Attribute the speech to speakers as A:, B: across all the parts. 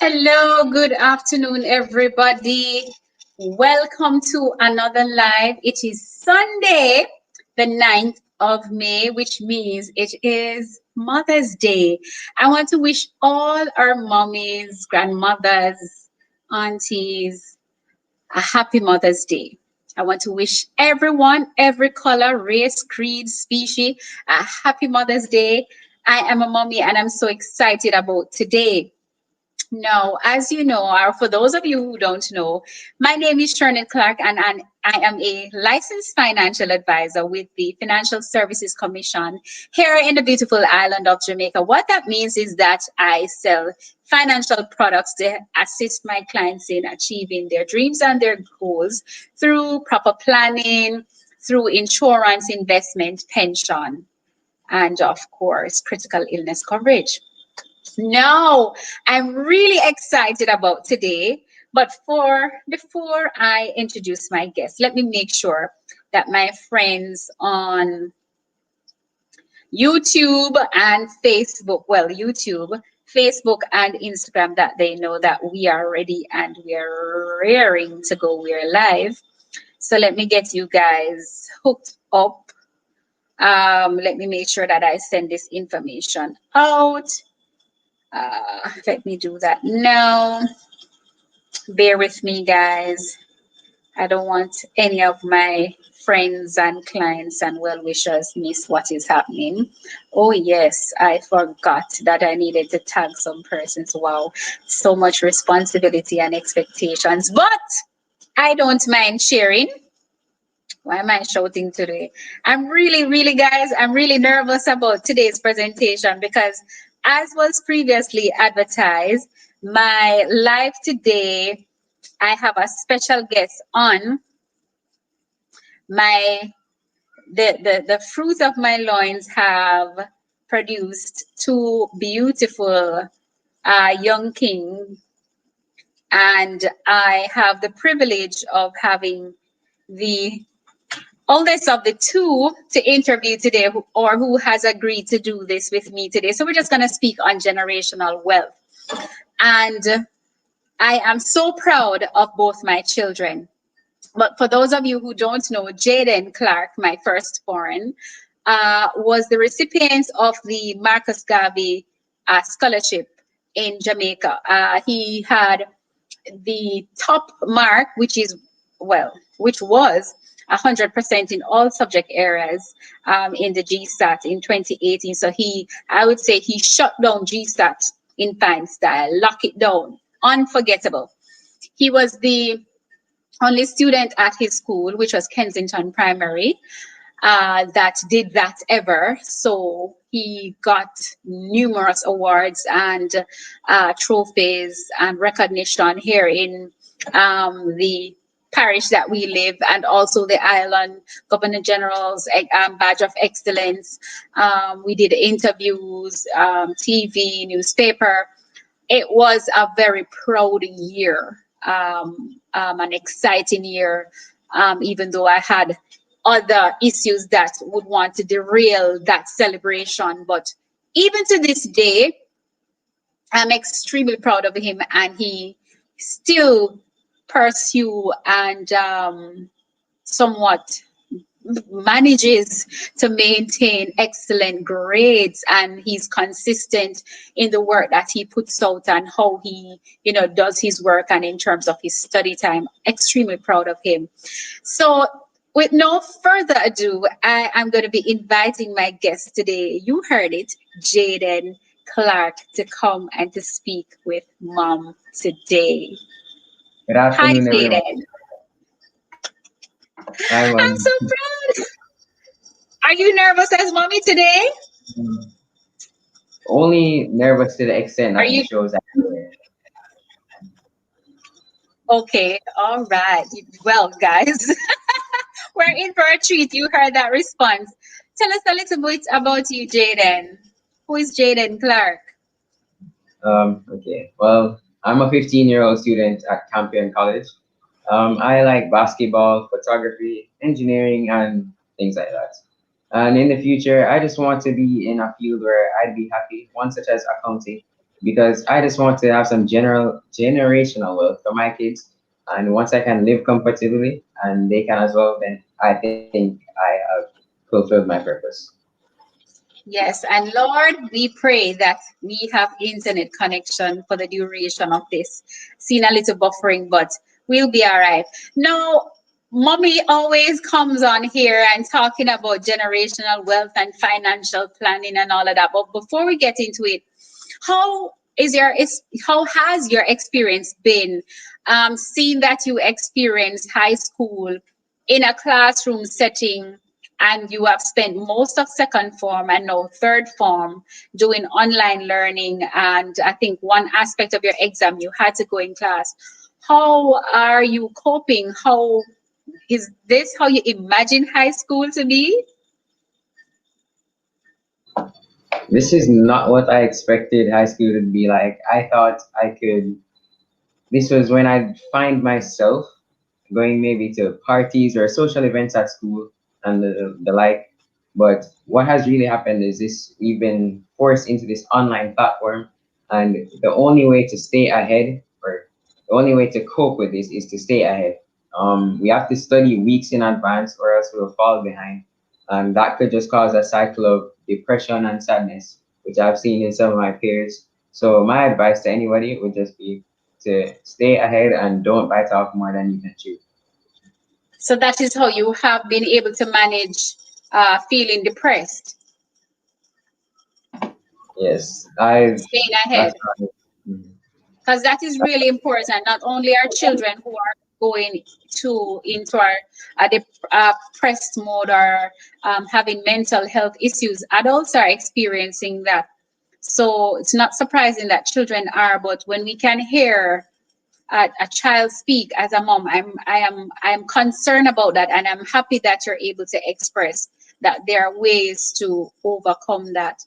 A: Hello, good afternoon, everybody. Welcome to another live. It is Sunday, the 9th of May, which means it is Mother's Day. I want to wish all our mommies, grandmothers, aunties a happy Mother's Day. I want to wish everyone, every color, race, creed, species, a happy Mother's Day. I am a mommy and I'm so excited about today. No, as you know, or for those of you who don't know, my name is Shernan Clark, and I am a licensed financial advisor with the Financial Services Commission here in the beautiful island of Jamaica. What that means is that I sell financial products to assist my clients in achieving their dreams and their goals through proper planning, through insurance, investment, pension, and of course, critical illness coverage. No, I'm really excited about today. But for before I introduce my guest, let me make sure that my friends on YouTube and Facebook, well, YouTube, Facebook, and Instagram, that they know that we are ready and we are raring to go. We're live. So let me get you guys hooked up. Let me make sure that I send this information out. Let me do that now. Bear with me, guys. I don't want any of my friends and clients and well wishers miss what is happening. Oh, yes, I forgot that I needed to tag some persons. Wow, so much responsibility and expectations, but I don't mind sharing. Why am I shouting today? Guys, I'm really nervous about today's presentation because, as was previously advertised, my live today, I have a special guest on. The fruit of my loins have produced two beautiful young kings, and I have the privilege of having the oldest of the two to interview today, or who has agreed to do this with me today. So we're just going to speak on generational wealth. And I am so proud of both my children. But for those of you who don't know, Jaden Clark, my firstborn, was the recipient of the Marcus Garvey Scholarship in Jamaica. He had the top mark, which was 100% in all subject areas in the GSAT in 2018. So I would say he shut down GSAT in fine style, lock it down, unforgettable. He was the only student at his school, which was Kensington Primary, that did that ever. So he got numerous awards and trophies and recognition here in the parish that we live, and also the island Governor General's badge of excellence. We did interviews, TV, newspaper. It was a very proud year, an exciting year, even though I had other issues that would want to derail that celebration. But even to this day, I'm extremely proud of him, and he still pursue and somewhat manages to maintain excellent grades, and he's consistent in the work that he puts out and how he does his work, and in terms of his study time, extremely proud of him. So with no further ado, I am going to be inviting my guest today. You heard it, Jaden Clark, to come and to speak with Mom today.
B: Good afternoon,
A: Hi,
B: everyone.
A: Jaden.
B: Hi,
A: I'm so proud. Are you nervous as mommy today?
B: Only nervous to the extent
A: Are
B: that the
A: you
B: show's everywhere.
A: okay? All right. Well, guys, we're in for a treat. You heard that response. Tell us a little bit about you, Jaden. Who is Jaden Clark?
B: Okay. Well, I'm a 15-year-old student at Campion College. I like basketball, photography, engineering, and things like that. And in the future, I just want to be in a field where I'd be happy, one such as accounting. because I just want to have some general generational wealth for my kids. And once I can live comfortably and they can as well, then I think I have fulfilled my purpose.
A: Yes, and Lord, we pray that we have internet connection for the duration of this. Seen a little buffering, but we'll be all right. Now, mommy always comes on here and talking about generational wealth and financial planning and all of that. But before we get into it, how how has your experience been, seeing that you experienced high school in a classroom setting, and you have spent most of second form and now third form doing online learning, and I think one aspect of your exam you had to go in class. How are you coping? How is this how you imagine high school to be?
B: This is not what I expected high school to be like. I thought I could, this was when I'd find myself going maybe to parties or social events at school and the like. But what has really happened is this, we've been forced into this online platform, and the only way to stay ahead, or the only way to cope with this, is to stay ahead. We have to study weeks in advance or else we'll fall behind. And that could just cause a cycle of depression and sadness, which I've seen in some of my peers. So my advice to anybody would just be to stay ahead and don't bite off more than you can chew.
A: So that is how you have been able to manage feeling depressed,
B: Yes, I've
A: staying ahead.
B: that's right. Mhm.
A: Because that is really important. Not only our children who are going to into our depressed mode or having mental health issues, adults are experiencing that. So it's not surprising that children are. But when we can hear a child speak as a mom, I am concerned about that, and I'm happy that you're able to express that there are ways to overcome that,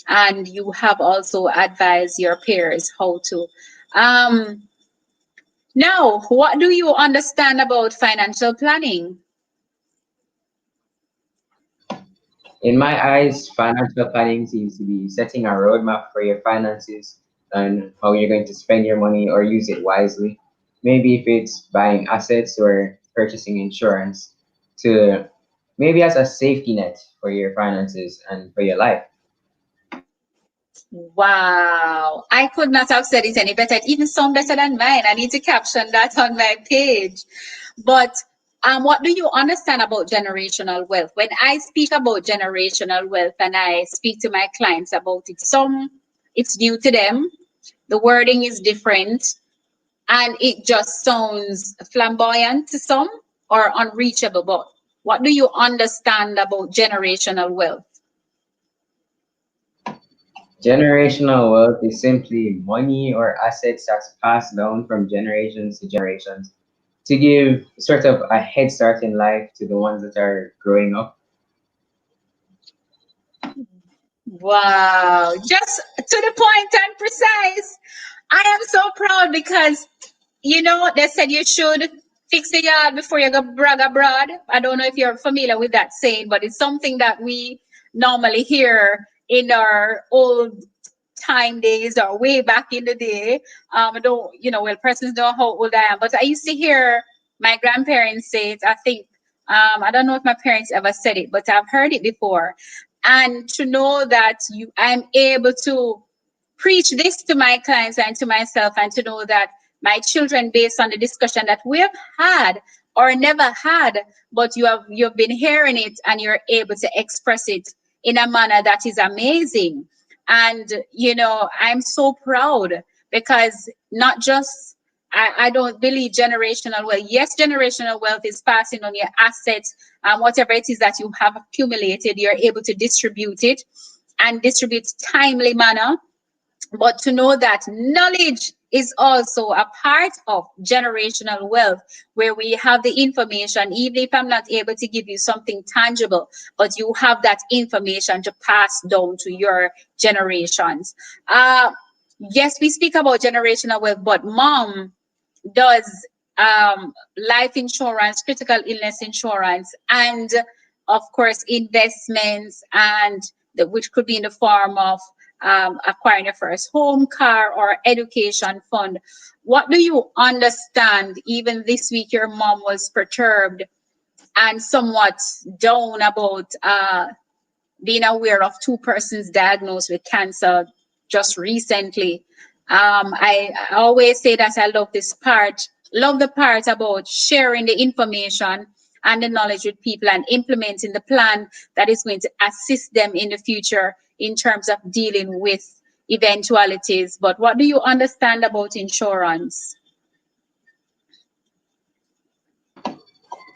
A: and you have also advised your peers how to. Um, Now, what do you understand about financial planning?
B: In my eyes, financial planning seems to be setting a roadmap for your finances and how you're going to spend your money or use it wisely. Maybe if it's buying assets or purchasing insurance to maybe as a safety net for your finances and for your life.
A: Wow, I could not have said it any better. It even sound better than mine. I need to caption that on my page. But what do you understand about generational wealth? When I speak about generational wealth and I speak to my clients about it, some it's new to them. The wording is different, and it just sounds flamboyant to some or unreachable. But what do you understand about generational wealth?
B: Generational wealth is simply money or assets that's passed down from generations to generations to give sort of a head start in life to the ones that are growing up.
A: Wow, just to the point and precise. I am so proud because they said you should fix the yard before you go brag abroad. I don't know if you're familiar with that saying, but it's something that we normally hear in our old time days or way back in the day. I don't, well, persons know how old I am, but I used to hear my grandparents say it. I think, I don't know if my parents ever said it, but I've heard it before. And to know that I'm able to preach this to my clients and to myself, and to know that my children, based on the discussion that we have had or never had, but you've been hearing it and you're able to express it in a manner that is amazing. And I'm so proud because not just I don't believe generational wealth. Yes, generational wealth is passing on your assets and whatever it is that you have accumulated, you're able to distribute it and distribute timely manner. But to know that knowledge is also a part of generational wealth, where we have the information, even if I'm not able to give you something tangible, but you have that information to pass down to your generations. Yes, we speak about generational wealth, but mom does life insurance, critical illness insurance, and of course investments, and which could be in the form of acquiring your first home, car, or education fund. What do you understand? Even this week, your mom was perturbed and somewhat down about being aware of two persons diagnosed with cancer just recently. I always say that I love the part about sharing the information and the knowledge with people and implementing the plan that is going to assist them in the future in terms of dealing with eventualities. But what do you understand about insurance?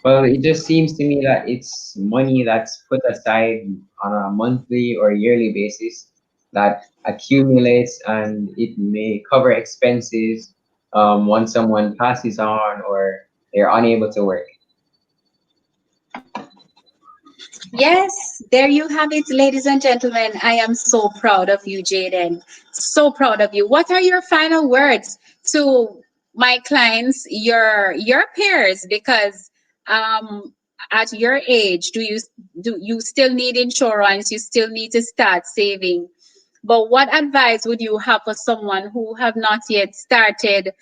B: Well, it just seems to me that it's money that's put aside on a monthly or yearly basis that accumulates, and it may cover expenses once someone passes on or they're unable to work.
A: Yes, there you have it, ladies and gentlemen. I am so proud of you, Jaden. So proud of you. What are your final words to my clients, your peers? Because at your age, do you still need insurance? You still need to start saving. But what advice would you have for someone who have not yet started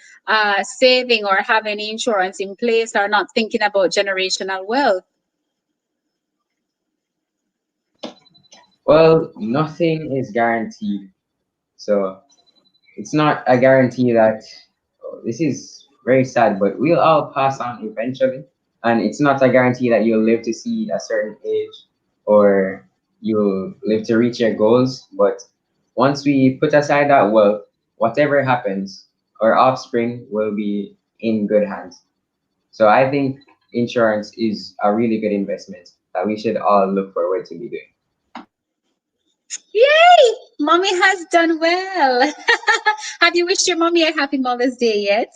A: saving or have any insurance in place or not thinking about generational wealth?
B: Well, nothing is guaranteed. So it's not a guarantee that this is very sad, but we'll all pass on eventually. And it's not a guarantee that you'll live to see a certain age or you'll live to reach your goals. But once we put aside that wealth, whatever happens, our offspring will be in good hands. So I think insurance is a really good investment that we should all look forward to be doing.
A: Yay! Mommy has done well. Have you wished your mommy a happy Mother's Day yet?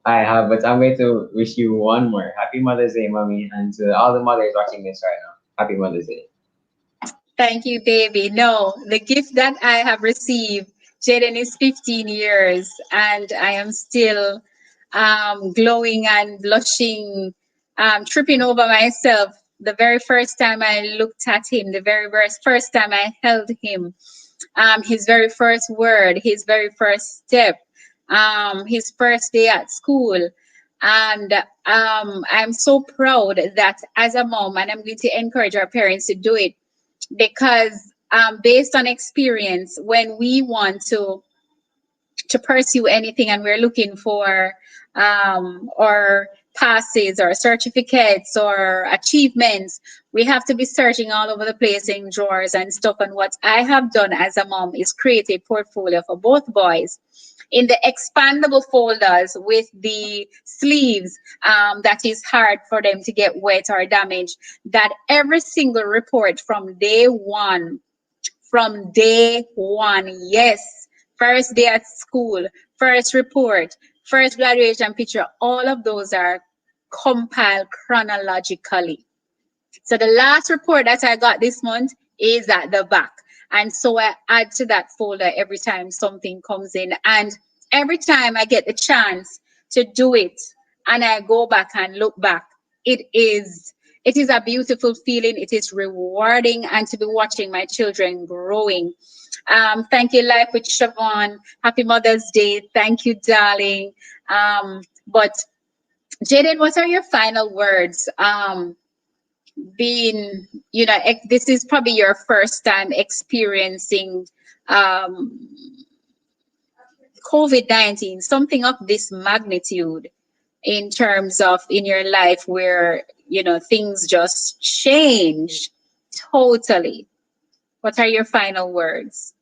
B: I have, but I'm going to wish you one more. Happy Mother's Day, mommy, and to all the mothers watching this right now. Happy Mother's Day.
A: Thank you, baby. No, the gift that I have received, Jaden is 15 years, and I am still glowing and blushing, tripping over myself. The very first time I looked at him, the very first time I held him, his very first word, his very first step, his first day at school. And I'm so proud that as a mom, and I'm going to encourage our parents to do it because based on experience, when we want to pursue anything and we're looking for or passes or certificates or achievements, we have to be searching all over the place in drawers and stuff. And what I have done as a mom is create a portfolio for both boys in the expandable folders with the sleeves that is hard for them to get wet or damaged, that every single report from day one, yes, first day at school, first report, first graduation picture, all of those are compiled chronologically. So the last report that I got this month is at the back. And so I add to that folder every time something comes in. And every time I get the chance to do it and I go back and look back, it is it is a beautiful feeling. It is rewarding and to be watching my children growing. Thank you, Life with Siobhan. Happy Mother's Day. Thank you, darling. But Jaden, what are your final words? Being, this is probably your first time experiencing um, COVID-19, something of this magnitude in terms of in your life where, things just change totally. What are your final words?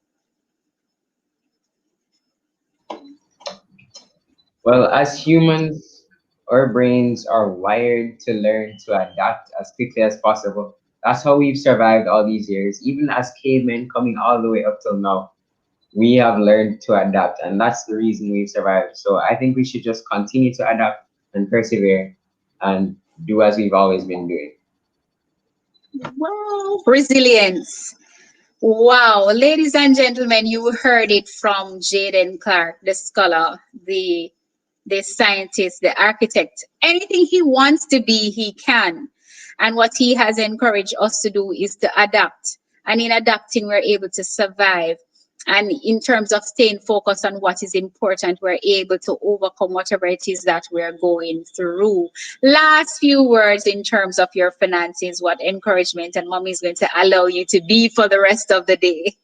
B: Well, as humans, our brains are wired to learn to adapt as quickly as possible. That's how we've survived all these years. Even as cavemen coming all the way up till now, we have learned to adapt, and that's the reason we've survived. So I think we should just continue to adapt and persevere and do as we've always been doing.
A: Wow, resilience. Wow, ladies and gentlemen, you heard it from Jaden Clark, the scholar, the scientist, the architect. Anything he wants to be, he can. And what he has encouraged us to do is to adapt And in adapting, we're able to survive. And in terms of staying focused on what is important, we're able to overcome whatever it is that we're going through. Last few words in terms of your finances, what encouragement and mommy is going to allow you to be for the rest of the day.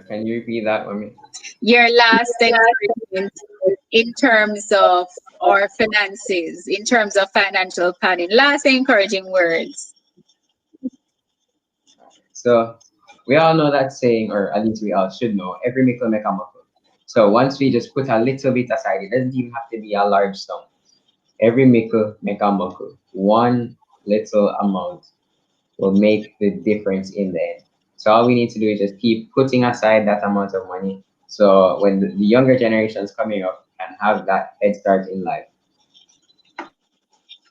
B: Can you repeat that for me?
A: Your last encouragement in terms of our finances, in terms of financial planning. Last encouraging words.
B: So we all know that saying, or at least we all should know, every mickle make a muckle. So once we just put a little bit aside, it doesn't even have to be a large sum. Every mickle make a muckle. One little amount will make the difference in the end. So all we need to do is just keep putting aside that amount of money. So when the younger generations coming up can have that head start in life.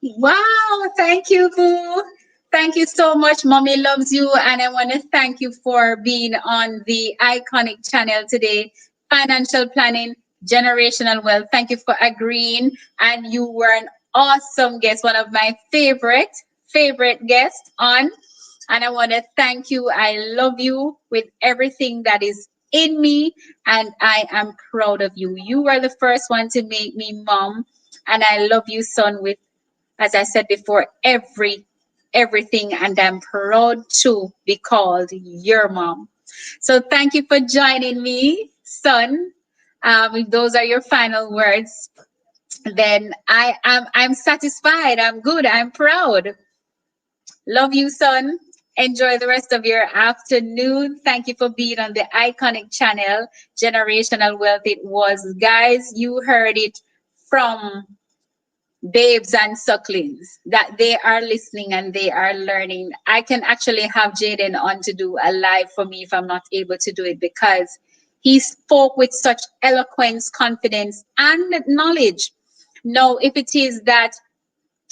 A: Wow, thank you, Boo. Thank you so much. Mommy loves you. And I want to thank you for being on the Iconic channel today. Financial planning, generational wealth. Thank you for agreeing. And you were an awesome guest, one of my favorite guests on. And I want to thank you. I love you with everything that is in me. And I am proud of you. You were the first one to make me mom. And I love you, son, with, as I said before, everything, and I'm proud to be called your mom. So thank you for joining me, son. If those are your final words, then I'm satisfied. I'm good. I'm proud. Love you, son. Enjoy the rest of your afternoon. Thank you for being on the Iconic channel, Generational Wealth. It was, guys, you heard it from babes and sucklings that they are listening and they are learning. I can actually have Jaden on to do a live for me if I'm not able to do it, because he spoke with such eloquence, confidence, and knowledge. Now, if it is that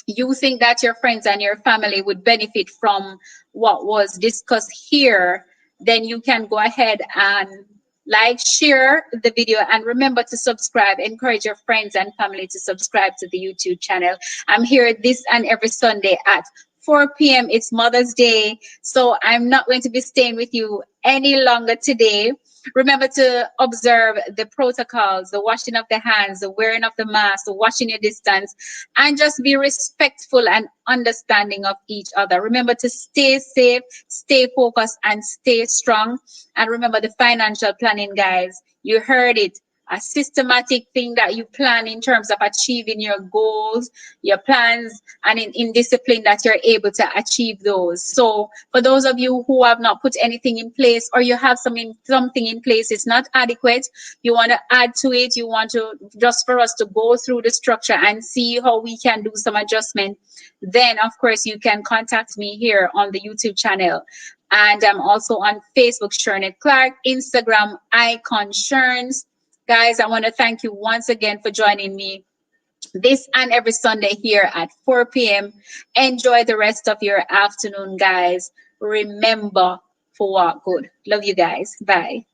A: you think that your friends and your family would benefit from what was discussed here, then you can go ahead and like, share the video, and remember to subscribe. Encourage your friends and family to subscribe to the YouTube channel. I'm here this and every Sunday at 4 p.m. It's Mother's Day, so I'm not going to be staying with you any longer today. Remember to observe the protocols, the washing of the hands, the wearing of the mask, the watching your distance, and just be respectful and understanding of each other. Remember to stay safe, stay focused, and stay strong. And remember the financial planning, guys. You heard it. A systematic thing that you plan in terms of achieving your goals, your plans, and in discipline that you're able to achieve those. So for those of you who have not put anything in place, or you have something in place, it's not adequate, you want to add to it, you want to just for us to go through the structure and see how we can do some adjustment, then of course you can contact me here on the YouTube channel. And I'm also on Facebook, Shernette Clark, Instagram, Icon Sherns. Guys, I want to thank you once again for joining me this and every Sunday here at 4 p.m. Enjoy the rest of your afternoon, guys. Remember for what good. Love you guys. Bye.